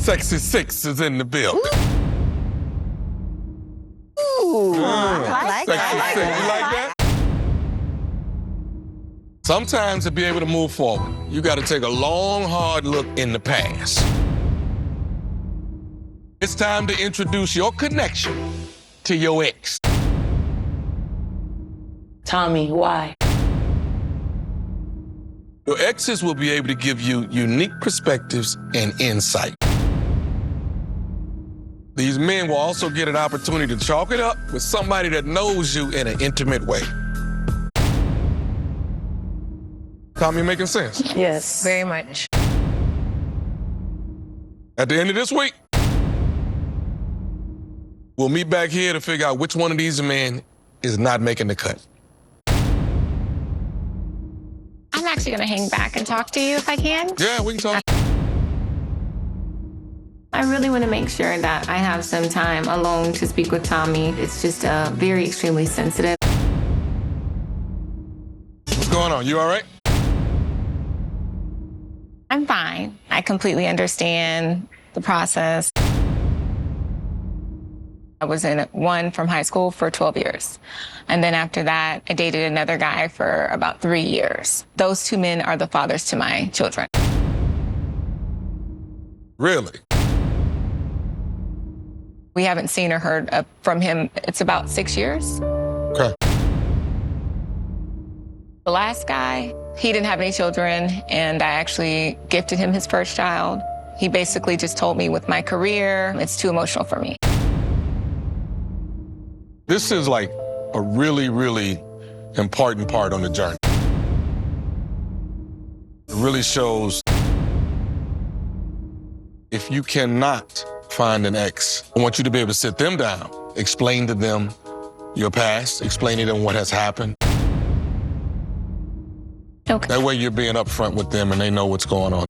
Sexy Six is in the building. Ooh, I like Sexy that. Six, you like that? Sometimes to be able to move forward, you got to take a long, hard look in the past. It's time to introduce your connection to your ex. Tommy, why? Your exes will be able to give you unique perspectives and insight. These men will also get an opportunity to chalk it up with somebody that knows you in an intimate way. Tommy, making sense? Yes. Very much. At the end of this week, we'll meet back here to figure out which one of these men is not making the cut. I'm actually going to hang back and talk to you if I can. Yeah, we can talk. I really want to make sure that I have some time alone to speak with Tommy. It's just very extremely sensitive. What's going on? You all right? I'm fine. I completely understand the process. I was in one from high school for 12 years. And then after that, I dated another guy for about 3 years. Those two men are the fathers to my children. Really? We haven't seen or heard from him. It's about 6 years. Okay. The last guy, he didn't have any children, and I actually gifted him his first child. He basically just told me with my career, it's too emotional for me. This is like a really, really important part on the journey. It really shows if you cannot find an ex, I want you to be able to sit them down, explain to them your past, explain to them what has happened. Okay. That way you're being upfront with them and they know what's going on.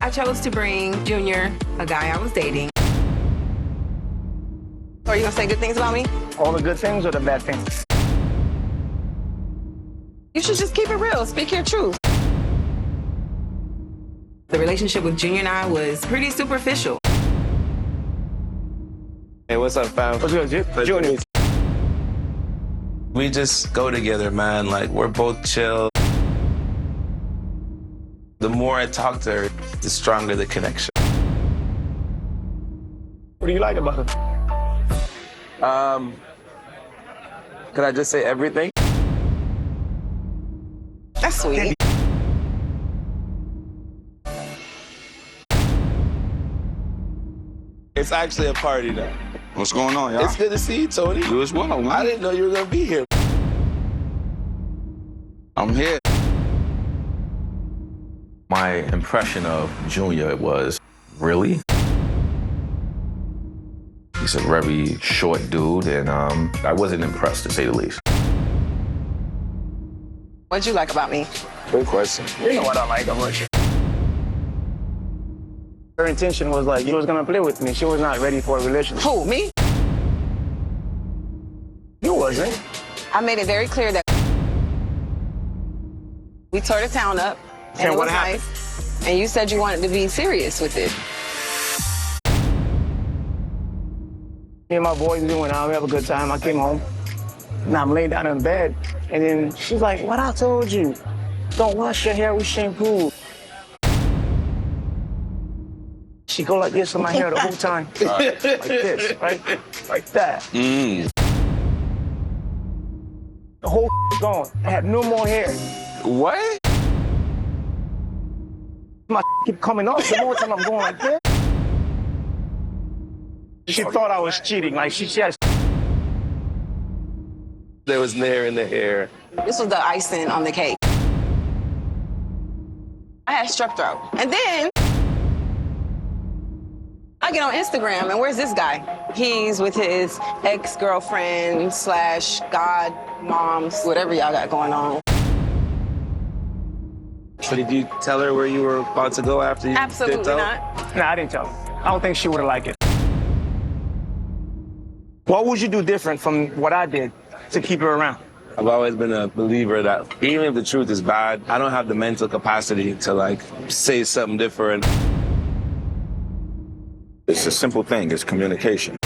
I chose to bring Junior, a guy I was dating. Are you gonna say good things about me? All the good things or the bad things? You should just keep it real, speak your truth. The relationship with Junior and I was pretty superficial. Hey, what's up, fam? What's good, Junior? We just go together, man. Like, we're both chill. The more I talk to her, the stronger the connection. What do you like about her? Could I just say everything? That's sweet. It's actually a party now. What's going on, y'all? It's good to see you, Tony. You as well, man. I didn't know you were gonna be here. I'm here. My impression of Junior was, really? He's a very short dude, and I wasn't impressed, to say the least. What'd you like about me? Good question. You know what I like about you. Her intention was like, you was gonna play with me. She was not ready for a relationship. Who, me? You wasn't. I made it very clear that we tore the town up, and And it what was happened? nice. And you said you wanted to be serious with it. Me and my boys doing out, we have a good time. I came home. Now I'm laying down in bed. And then she's like, what I told you? Don't wash your hair with shampoo. She go like this in my hair the whole time. Like this, right? Like that. The whole gone. I had no more hair. What? My keep coming off. The more time I'm going like this. She thought I was cheating. Like she has. There was nair in the hair. This was the icing on the cake. I had strep throat. And then I get on Instagram, and where's this guy? He's with his ex-girlfriend / god moms, whatever y'all got going on. So did you tell her where you were about to go after you Absolutely dipped out? not. Nah, I didn't tell her. I don't think she would have liked it. What would you do different from what I did to keep her around? I've always been a believer that even if the truth is bad, I don't have the mental capacity to like say something different. It's a simple thing. It's communication.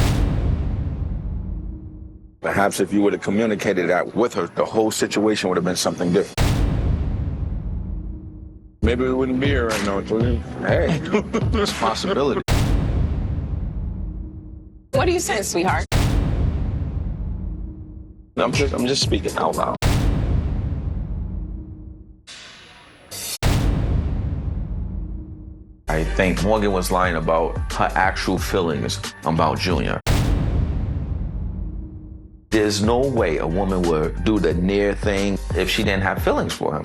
Perhaps if you would have communicated that with her, the whole situation would have been something different. Maybe we wouldn't be here right now. Hey, it's a possibility. What are you saying, sweetheart? I'm just speaking out loud. I think Morgan was lying about her actual feelings about Junior. There's no way a woman would do the near thing if she didn't have feelings for him.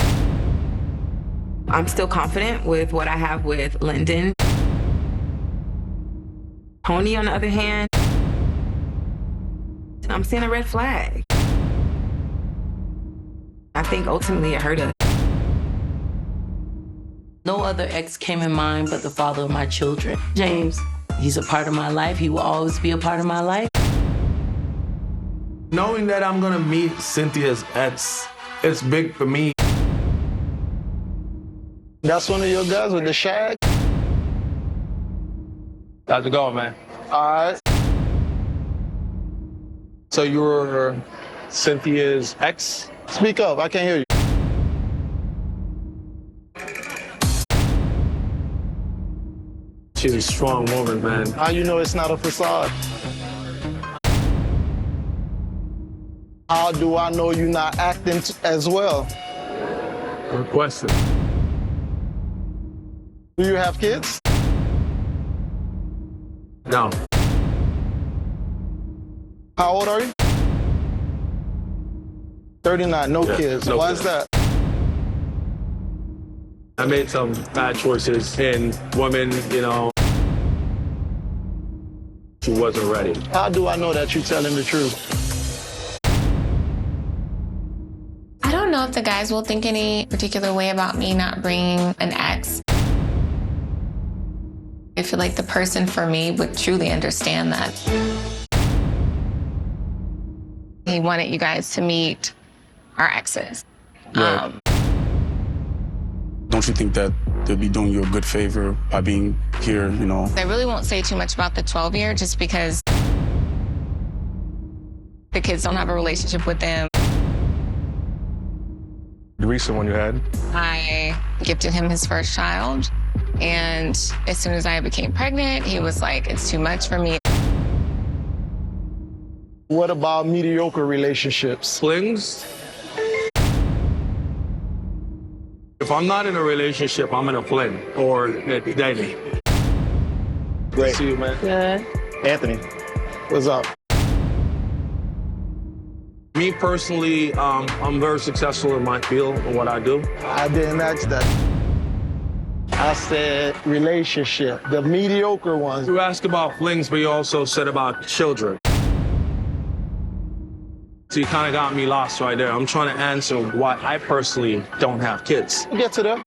I'm still confident with what I have with Lyndon. Pony, on the other hand, I'm seeing a red flag. I think ultimately it hurt us. No other ex came in mind but the father of my children. James, he's a part of my life. He will always be a part of my life. Knowing that I'm gonna meet Cynthia's ex, it's big for me. That's one of your guys with the shag? How's it going, man? All right. So you were Cynthia's ex? Speak up, I can't hear you. She's a strong woman, man. How you know it's not a facade? How do I know you're not acting as well? Good question. Do you have kids? No. How old are you? 39, no kids. no Why kids. is that? I made some bad choices in women, you know. She wasn't ready. How do I know that you're telling the truth? I don't know if the guys will think any particular way about me not bringing an ex. I feel like the person for me would truly understand that. He wanted you guys to meet our exes. Right. Don't you think that they'll be doing you a good favor by being here, you know? I really won't say too much about the 12-year just because the kids don't have a relationship with them. The recent one you had? I gifted him his first child, and as soon as I became pregnant, he was like, it's too much for me. What about mediocre relationships? Flings? If I'm not in a relationship, I'm in a fling or dating. Great. See you, man. Good. Anthony, what's up? Me personally, I'm very successful in my field and what I do. I didn't ask that. I said relationship, the mediocre ones. You asked about flings, but you also said about children. So you kind of got me lost right there. I'm trying to answer why I personally don't have kids. We'll get to that.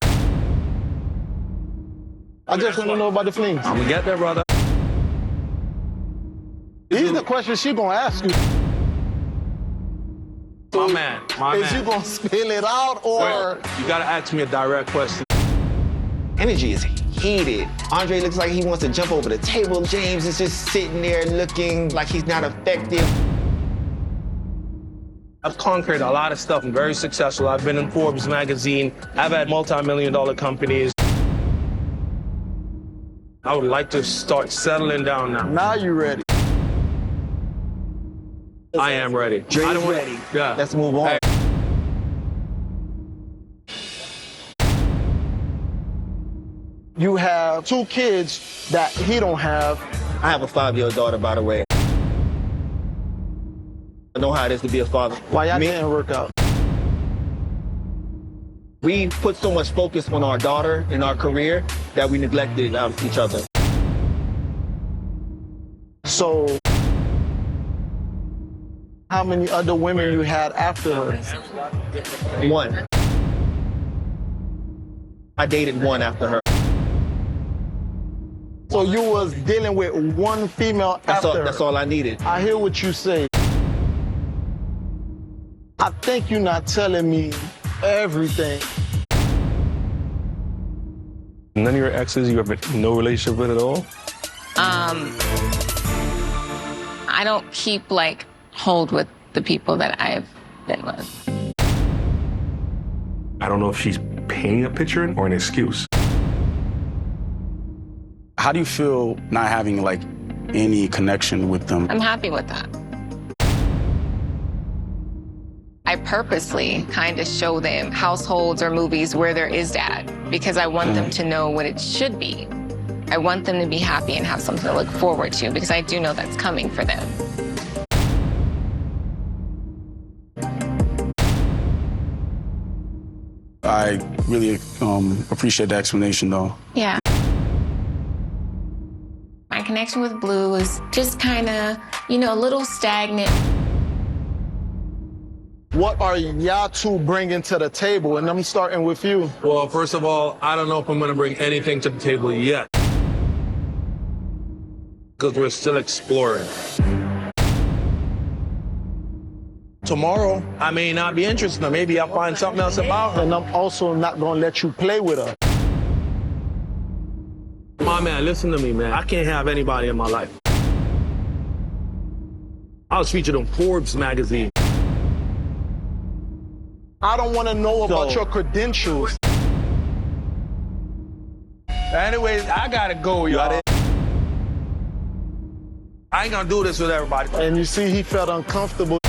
I just want to know about the flings. I'm gonna get there, brother. These are the questions she gonna ask you. My man, my Is man. you gonna spill it out or? Well, you gotta ask me a direct question. Energy is heated. Andre looks like he wants to jump over the table. James is just sitting there looking like he's not effective. I've conquered a lot of stuff. I'm very successful. I've been in Forbes magazine. I've had multi-million-dollar companies. I would like to start settling down now. Now you ready. I am ready. Dre's I don't want- ready. Yeah. Let's move on. Hey. You have 2 kids that he don't have. I have a 5-year-old daughter, by the way. I know how it is to be a father. Why y'all didn't work out? We put so much focus on our daughter and our career that we neglected each other. So, how many other women you had after her? 1. I dated 1 after her. So you was dealing with 1 female after her. That's all I needed. I hear what you say. I think you're not telling me everything. None of your exes you have no relationship with at all? I don't keep like hold with the people that I've been with. I don't know if she's painting a picture or an excuse. How do you feel not having like any connection with them? I'm happy with that. I purposely kind of show them households or movies where there is dad because I want them to know what it should be. I want them to be happy and have something to look forward to because I do know that's coming for them. I really appreciate the explanation, though. Yeah. My connection with Blue is just kind of, you know, a little stagnant. What are y'all two bringing to the table? And I'm starting with you. Well, first of all, I don't know if I'm going to bring anything to the table yet. Because we're still exploring. Tomorrow, I may not be interested. Maybe I'll find something else about her. and I'm also not going to let you play with her. My man, listen to me, man. I can't have anybody in my life. I was featured in Forbes magazine. I don't want to know about your credentials. Anyways, I gotta go, y'all. I ain't gonna do this with everybody. And you see, he felt uncomfortable.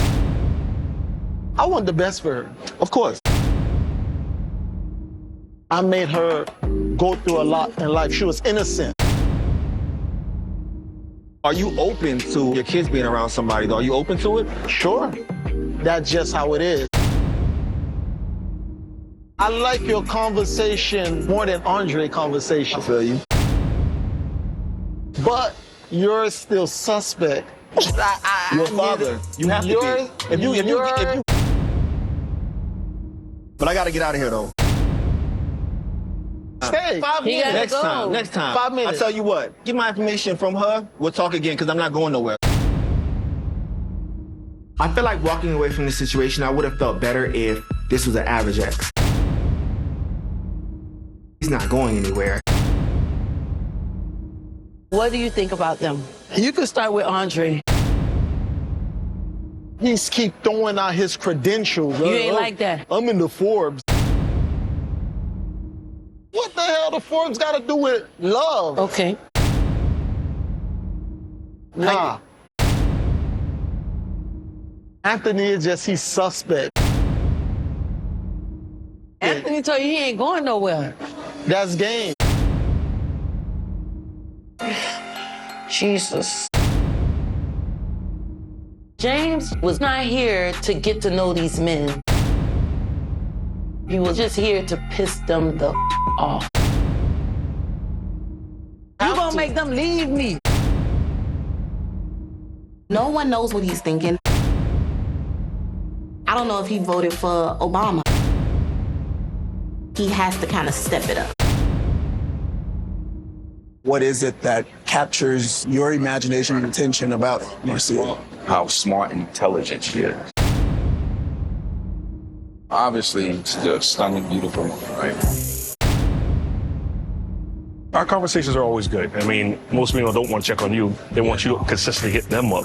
I want the best for her. Of course. I made her go through a lot in life. She was innocent. Are you open to your kids being around somebody, though? Are you open to it? Sure. That's just how it is. I like your conversation more than Andre conversation. I feel you. But you're still suspect. Your father. You have to be. If you. But I gotta get out of here, though. Stay. 5 minutes. Next time. 5 minutes. I tell you what, get my information from her. We'll talk again, because I'm not going nowhere. I feel like walking away from this situation, I would have felt better if this was an average ex. He's not going anywhere. What do you think about them? You can start with Andre. He's keep throwing out his credentials. You ain't like that. I'm in the Forbes. What the hell the Forbes got to do with love? Okay. Nah. Anthony is just, he's suspect. Anthony told you he ain't going nowhere. That's game. Jesus. James was not here to get to know these men. He was just here to piss them the off. You gonna make them leave me. No one knows what he's thinking. I don't know if he voted for Obama. He has to kind of step it up. What is it that captures your imagination and attention about Marcia? How smart and intelligent she is. Obviously, she's a stunning, beautiful woman, right? Our conversations are always good. I mean, most people don't want to check on you. They want you to consistently hit them up.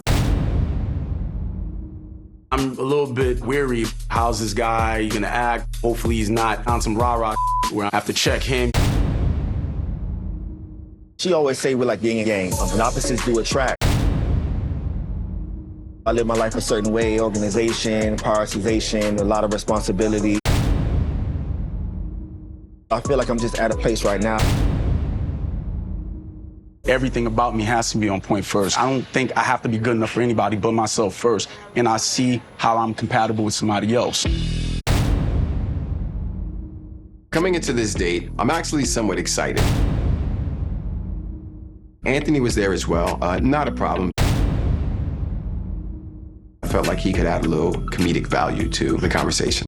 I'm a little bit weary. How's this guy gonna act? Hopefully he's not on some rah-rah where I have to check him. She always say we're like yin and yang. And opposites do attract. I live my life a certain way, organization, prioritization, a lot of responsibility. I feel like I'm just at a place right now. Everything about me has to be on point first. I don't think I have to be good enough for anybody but myself first. And I see how I'm compatible with somebody else. Coming into this date, I'm actually somewhat excited. Anthony was there as well, not a problem. I felt like he could add a little comedic value to the conversation.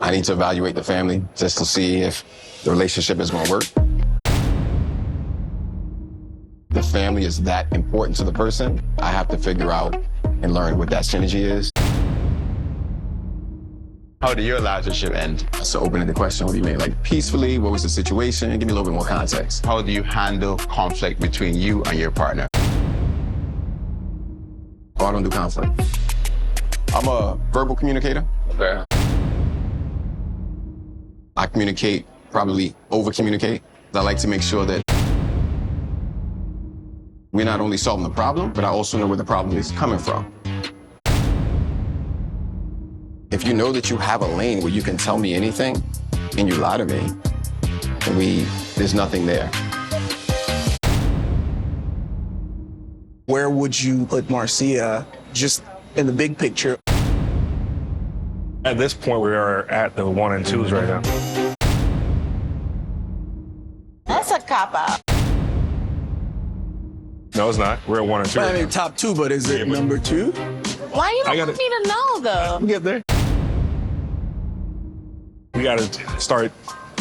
I need to evaluate the family just to see if the relationship is going to work. The family is that important to the person. I have to figure out and learn what that synergy is. How did your relationship end? So open-ended question, what do you mean? Like peacefully, what was the situation? Give me a little bit more context. How do you handle conflict between you and your partner? Oh, I don't do conflict. I'm a verbal communicator. Okay. I communicate, probably over-communicate. I like to make sure that we're not only solving the problem, but I also know where the problem is coming from. If you know that you have a lane where you can tell me anything and you lie to me, then there's nothing there. Where would you put Marcia just in the big picture? At this point, we are at the 1 and 2s right now. That's a cop-out. No, it's not. We're at 1 and 2. Well, I right mean, now. top 2, but is it number 2? Why you I don't gotta- want me to know, though? We get there. We got to start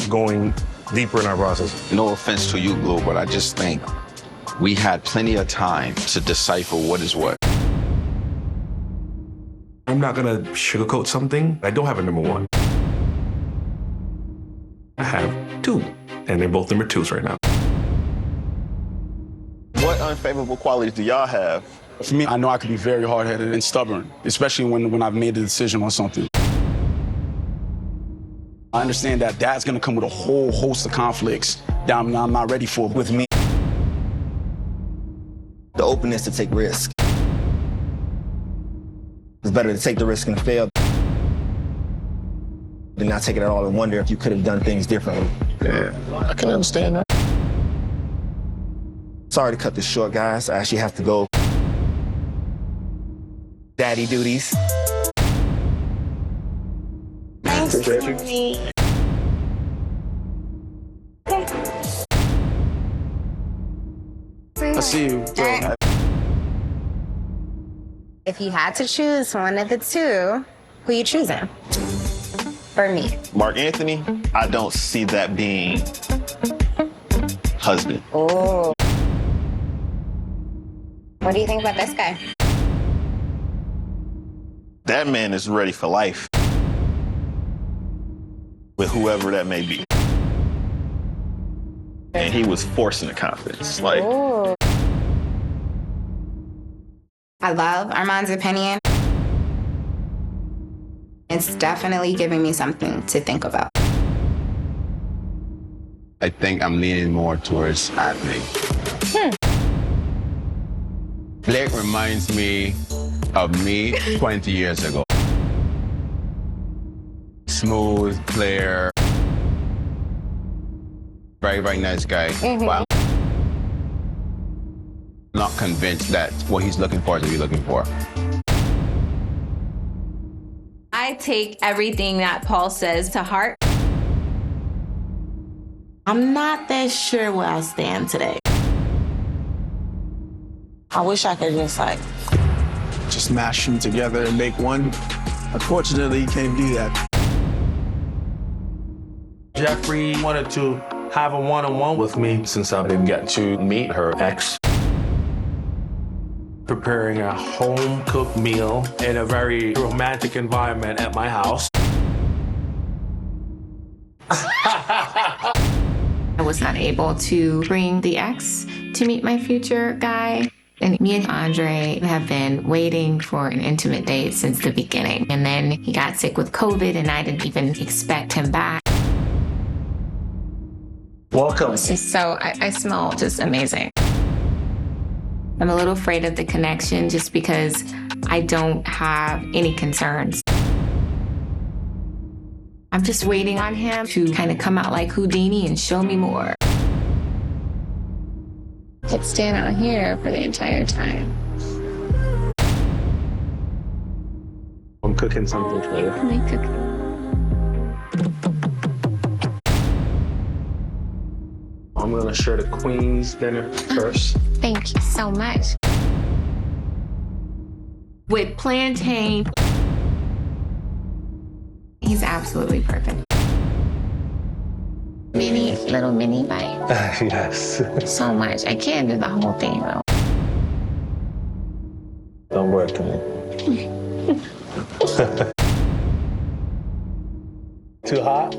going deeper in our process. No offense to you, Blue, but I just think we had plenty of time to decipher what is what. I'm not going to sugarcoat something. I don't have a number 1. I have 2, and they're both number 2s right now. What unfavorable qualities do y'all have? For me, I know I could be very hard-headed and stubborn, especially when I've made a decision on something. I understand that that's gonna come with a whole host of conflicts that I'm not ready for. With me, the openness to take risk. It's better to take the risk and fail than not take it at all and wonder if you could have done things differently. Yeah, I can understand that. Sorry to cut this short, guys. I actually have to go. Daddy duties. Thanks, Tony. I see you. If you had to choose one of the two, who you choosing? For me. Mark Anthony, I don't see that being husband. Oh. What do you think about this guy? That man is ready for life. With whoever that may be. And he was forcing the confidence. Like, Ooh. I love Armand's opinion. It's definitely giving me something to think about. I think I'm leaning more towards Anthony. Blake reminds me of me 20 years ago. Smooth player. Very, very nice guy. Wow. Not convinced that what he's looking for is what he's looking for. I take everything that Paul says to heart. I'm not that sure where I stand today. I wish I could Just mash them together and make one. Unfortunately, you can't do that. Jeffrey wanted to have a one-on-one with me since I didn't get to meet her ex. Preparing a home-cooked meal in a very romantic environment at my house. I was not able to bring the ex to meet my future guy. And me and Andre have been waiting for an intimate date since the beginning. And then he got sick with COVID and I didn't even expect him back. Welcome. It's just so, I smell just amazing. I'm a little afraid of the connection just because I don't have any concerns. I'm just waiting on him to kind of come out like Houdini and show me more. Could stand out here for the entire time. I'm cooking something for you. What am I cooking? I'm gonna share the Queen's dinner first. Thank you so much. With plantain. He's absolutely perfect. Little mini bite. Yes. So much. I can't do the whole thing though. Don't work on it. too hot?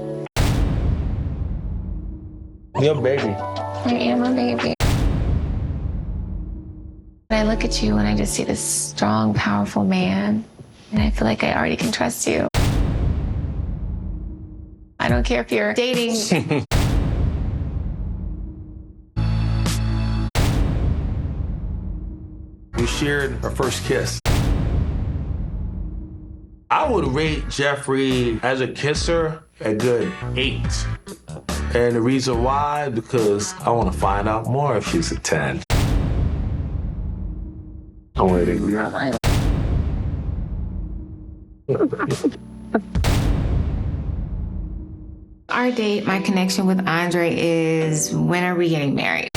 You're a baby. I am a baby. I look at you and I just see this strong, powerful man, and I feel like I already can trust you. I don't care if you're dating. We shared our first kiss. I would rate Jeffrey as a kisser a good 8. And the reason why, because I want to find out more if she's a 10. I'm waiting. Our date, my connection with Andre is, when are we getting married?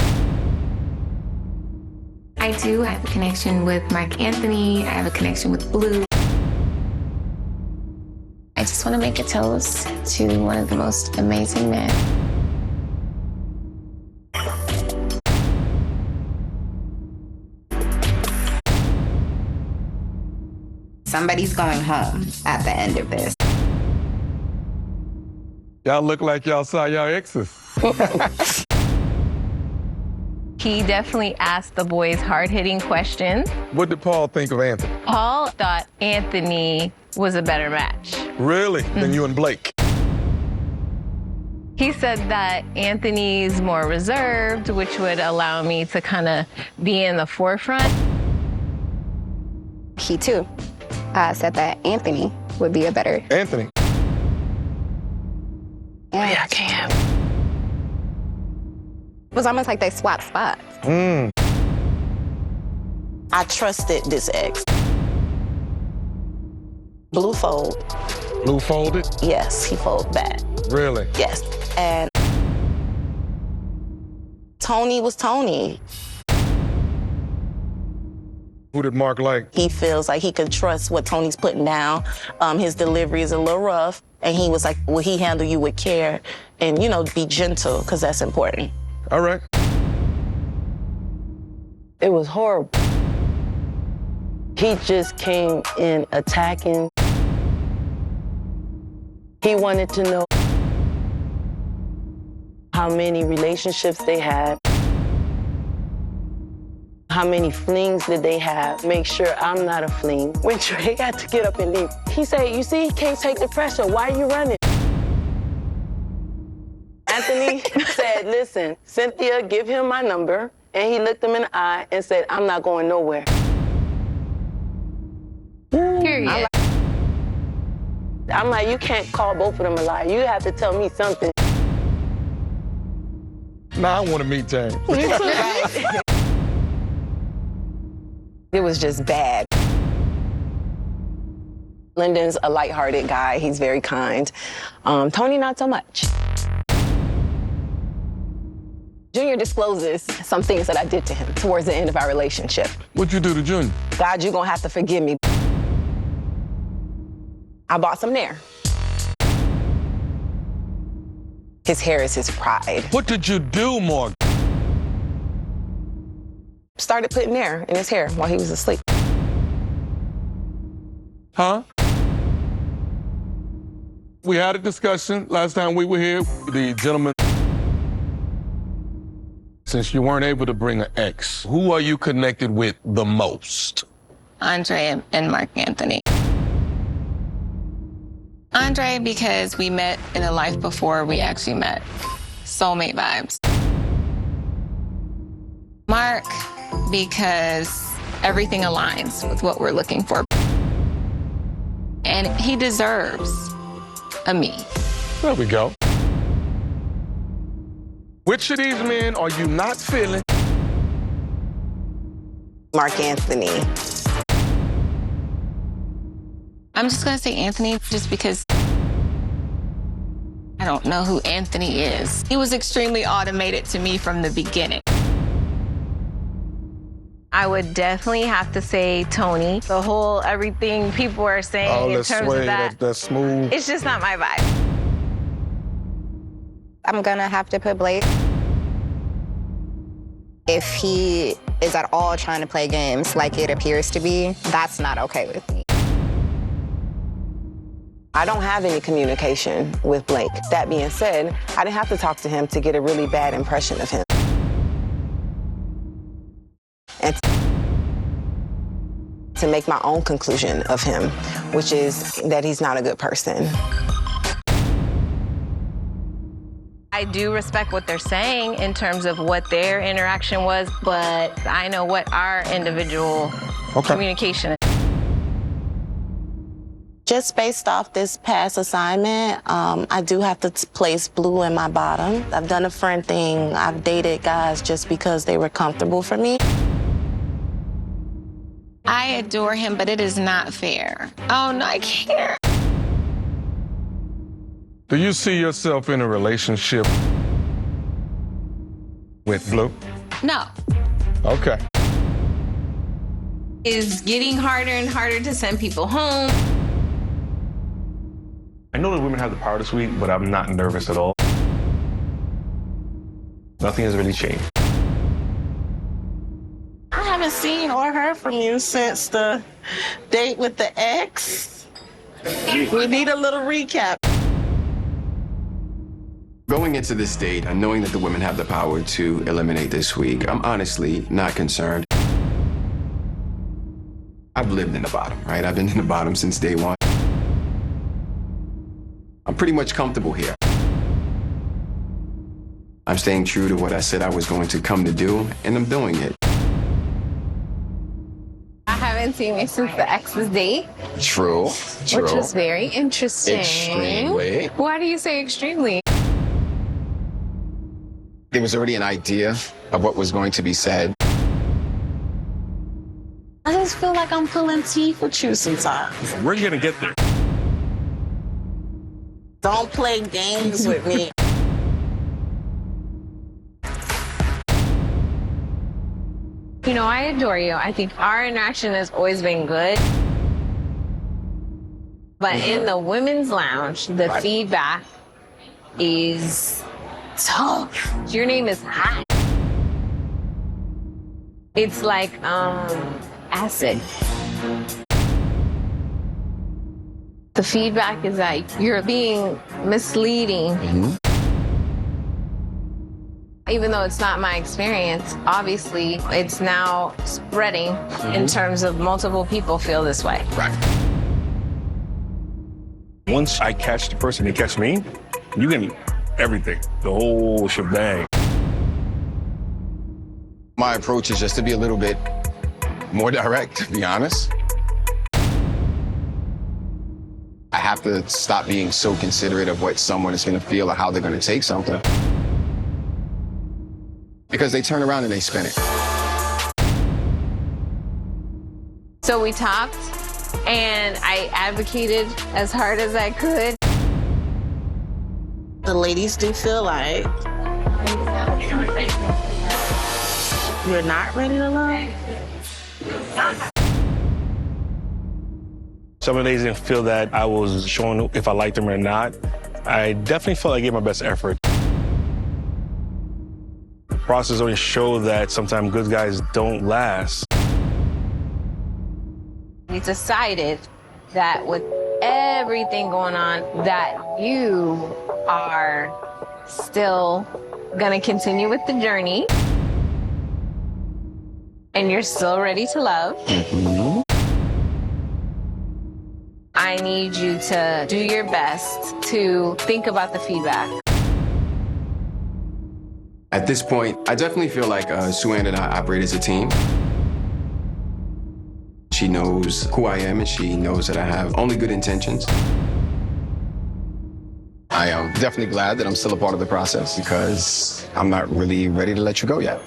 I do have a connection with Mark Anthony. I have a connection with Blue. I just want to make a toast to one of the most amazing men. Somebody's going home at the end of this. Y'all look like y'all saw y'all exes. He definitely asked the boys hard-hitting questions. What did Paul think of Anthony? Paul thought Anthony was a better match. Really? Than you and Blake? He said that Anthony's more reserved, which would allow me to kind of be in the forefront. He too said that Anthony would be a better. Anthony? Yeah, I can. It was almost like they swapped spots. I trusted this ex. Blue fold. Blue folded? Yes, he folded back. Really? Yes. And Tony was Tony. Who did Mark like? He feels like he can trust what Tony's putting down. His delivery is a little rough. And he was like, will he handle you with care? And, you know, be gentle, because that's important. All right. It was horrible. He just came in attacking. He wanted to know how many relationships they had. How many flings did they have? Make sure I'm not a fling. When Trey had to get up and leave, he said, you see, he can't take the pressure. Why are you running? Anthony said, listen, Cynthia, give him my number. And he looked him in the eye and said, I'm not going nowhere. Period. I'm like, you can't call both of them a liar. You have to tell me something. Nah, I want to meet James. It was just bad. Lyndon's a lighthearted guy. He's very kind. Tony, not so much. Junior discloses some things that I did to him towards the end of our relationship. What'd you do to Junior? God, you're gonna have to forgive me. I bought some Nair. His hair is his pride. What did you do, Morgan? Started putting Nair in his hair while he was asleep. Huh? We had a discussion last time we were here. The gentleman, since you weren't able to bring an ex, who are you connected with the most? Andre and Mark Anthony. Andre, because we met in a life before we actually met. Soulmate vibes. Mark, because everything aligns with what we're looking for. And he deserves a me. There we go. Which of these men are you not feeling? Mark Anthony. I'm just gonna say Anthony just because I don't know who Anthony is. He was extremely automated to me from the beginning. I would definitely have to say Tony. The whole everything people are saying in terms of that. That's smooth. It's just not my vibe. I'm gonna have to put Blake. If he is at all trying to play games like it appears to be, that's not okay with me. I don't have any communication with Blake. That being said, I didn't have to talk to him to get a really bad impression of him. And to make my own conclusion of him, which is that he's not a good person. I do respect what they're saying in terms of what their interaction was, but I know what our individual communication is. Just based off this past assignment, I do have to place blue in my bottom. I've done a friend thing. I've dated guys just because they were comfortable for me. I adore him, but it is not fair. Oh, no, I can't. Do you see yourself in a relationship with Blue? No. Okay. It's getting harder and harder to send people home. I know that women have the power this week, but I'm not nervous at all. Nothing has really changed. I haven't seen or heard from you since the date with the ex. We need a little recap. Going into this date and knowing that the women have the power to eliminate this week, I'm honestly not concerned. I've lived in the bottom, right? I've been in the bottom since day one. I'm pretty much comfortable here. I'm staying true to what I said I was going to come to do, and I'm doing it. I haven't seen you since the ex's date. True. Which was very interesting. Extremely. Why do you say extremely? There was already an idea of what was going to be said. I just feel like I'm pulling teeth with you sometimes. We're gonna get there. Don't play games with me. You know, I adore you. I think our interaction has always been good. But in the women's lounge, the feedback is tough. Your name is hot. It's like acid. The feedback is that you're being misleading. Even though it's not my experience, obviously it's now spreading in terms of multiple people feel this way. Right. Once I catch the person, they catch me, you can everything, the whole shebang. My approach is just to be a little bit more direct, to be honest. I have to stop being so considerate of what someone is going to feel or how they're going to take something. Because they turn around and they spin it. So we talked, and I advocated as hard as I could. The ladies do feel like you're not ready to love. Some of the days I didn't feel that I was showing if I liked them or not. I definitely felt I gave my best effort. The process only showed that sometimes good guys don't last. We decided that with everything going on, that you are still gonna continue with the journey and you're still ready to love. I need you to do your best to think about the feedback. At this point, I definitely feel like Sue-Ann and I operate as a team. She knows who I am and she knows that I have only good intentions. I am definitely glad that I'm still a part of the process because I'm not really ready to let you go yet.